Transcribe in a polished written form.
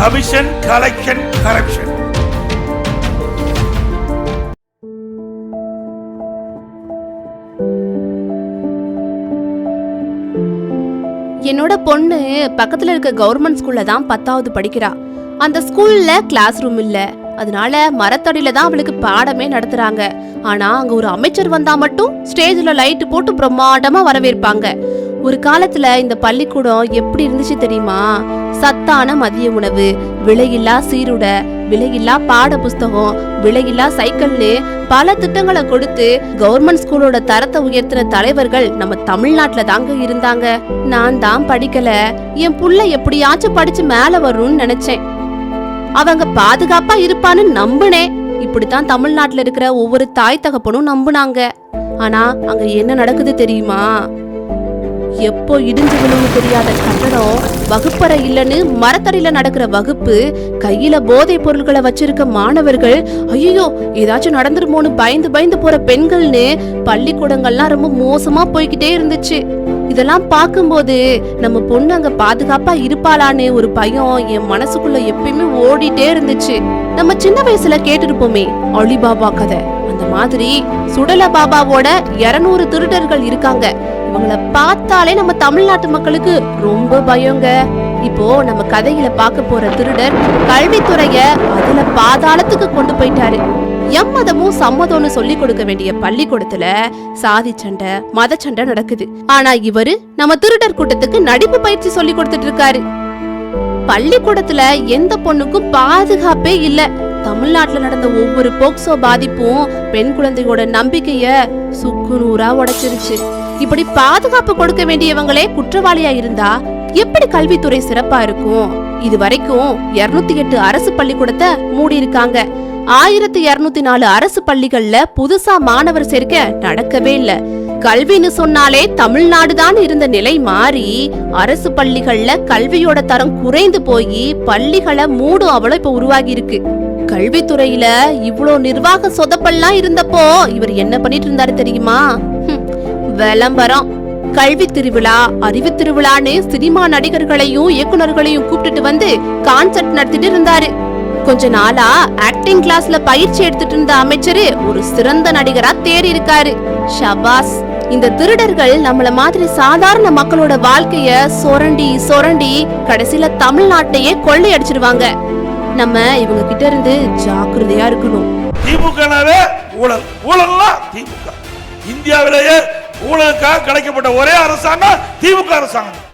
Commission, collection, corruption. என்னோட பொண்ணு பக்கத்துல இருக்க கவர்மெண்ட் ஸ்கூல்ல தான் 10வது படிக்கிறா. அந்த ஸ்கூல்ல கிளாஸ் ரூம் இல்ல, அதனால மரத்தடியில தான் அவளுக்கு பாடமே நடத்துறாங்க. ஆனா அங்க ஒரு அமைச்சர் வந்தா மட்டும் ஸ்டேஜ்ல லைட் போட்டு பிரம்மாண்டமா வரவேற்பாங்க. ஒரு காலத்துல இந்த பள்ளிக்கூடம் எப்படி இருந்துச்சு தெரியுமா? சத்தான மதிய உணவு, விலையில்லா சீருடை, விலையில்லா பாட புஸ்தகம், விலையில்லா சைக்கிள்னு பல திட்டங்களை கொடுத்து கவர்மெண்ட் ஸ்கூலோட தரத்தை உயர்த்தின தலைவர்கள் நம்ம தமிழ்நாட்டுல தாங்க இருந்தாங்க. நான் தான் படிக்கல, என் புள்ள எப்படியாச்சும் படிச்சு மேல வரும்னு நினைச்சேன். அவங்க பாதுகாப்பா இருப்பான்னு நம்புனேன். இப்படித்தான் தமிழ்நாட்டுல இருக்கிற ஒவ்வொரு தாய் தகப்பனும் நம்புனாங்க. ஆனா அங்க என்ன நடக்குது தெரியுமா? எப்போ இடிஞ்சு விழுந்து தெரியாத கட்டடம், வகுப்பறை இல்லன்னு மரத்தடியில நடக்கிற வகுப்பு, கையில போதை பொருட்களை வச்சிருக்க மாணவர்கள், ஐயோ ஏதாச்சும் நடந்துருமோன்னு பயந்து பயந்து போற பெண்கள்னு பள்ளிக்கூடங்கள்லாம் ரொம்ப மோசமா போய்கிட்டே இருந்துச்சு. இதெல்லாம் பார்க்கும்போது நம்ம பொண்ணு அங்க பாதுகாப்பா இருப்பாளான்னு ஒரு பயம் என் மனசுக்குள்ள எப்பயுமே ஓடிட்டே இருந்துச்சு. நம்ம சின்ன வயசுல கேட்டிருப்போமே அலிபாபா கதை, அந்த மாதிரி சுடல பாபாவோட 200 திருடர்கள் இருக்காங்க. இவங்கள பார்த்தாலே நம்ம தமிழ்நாட்டு மக்களுக்கு ரொம்ப பயங்க. இப்போ நம்ம கதையில பார்க்க போற திருடர் கல்வித்துறைய அதுல பாதாளத்துக்கு கொண்டு போயிட்டாரு. எம்மதமும் சம்மதம்னு சொல்லி கொடுக்க வேண்டிய பள்ளிக்கூடத்துல சாதி சண்டை, மத சண்டை நடக்குது. ஆனா இவரு நம்ம திருடர் கூட்டத்துக்கு நடிப்பு பயிற்சி சொல்லி கொடுத்துட்டு இருக்காரு. பள்ளிக்கூடத்துல எந்த பொண்ணுக்கும் பாதுகாப்பே இல்ல. தமிழ்நாட்டுல நடந்த ஒவ்வொரு போக்சோ பாதிப்பும் பெண் குழந்தையோட நம்பிக்கைய சுக்குநூறா உடைச்சிருச்சு. இப்படி பாதுகாப்பு கொடுக்க வேண்டியவங்களே குற்றவாளியா இருந்தா எப்படி கல்வித்துறை சிறப்பா இருக்கும்? இது வரைக்கும் 208 அரசு பள்ளிக்கூடத்தை மூடி இருக்காங்க. 1204 அரசு பள்ளிகள்ல புதுசா மாணவர் சேர்க்க நடக்கவே இல்ல. கல்வின்னு சொன்னாலே தமிழ்நாடு தான் இருந்த நிலை மாறி அரசு பள்ளிகள்ல கல்வியோட தரம் குறைந்து போய் பள்ளிகளை மூடும் அவளோ இப்ப உருவாகி இருக்கு. கல்வித்துறையில இவ்வளோ நிர்வாக சொதப்பெல்லாம் இருந்தப்போ இவர் என்ன பண்ணிட்டு இருந்தாரு தெரியுமா? விளம்பரம், கல்வி திருவிழா, அறிவு திருவிழான்னு சினிமா நடிகர்களையும் இயக்குநர்களையும் கூப்பிட்டுட்டு வந்து கான்சர்ட் நடத்திட்டு இருந்தாரு. கொஞ்ச நாளா ஆக்டிங் கிளாஸ்ல பயிற்சி எடுத்துட்டு இருந்த அமைச்சரு ஒரு சிறந்த நடிகரா தேறி இருக்காரு. ஷபாஸ். இந்த திருடர்கள் நம்மள மாதிரி சாதாரண மக்களோட வாழ்க்கைய சொரண்டி சொரண்டி கடைசியில தமிழ்நாட்டையே கொள்ளையடிச்சிருவாங்க. நம்ம இவங்க கிட்ட இருந்து ஜாக்கிரதையா இருக்கணும். திமுகவே ஊழல், ஊழல்லாம் திமுக. இந்தியாவிலேயே ஊழலுக்காக கிடைக்கப்பட்ட ஒரே அரசாங்கம் திமுக அரசாங்கம்.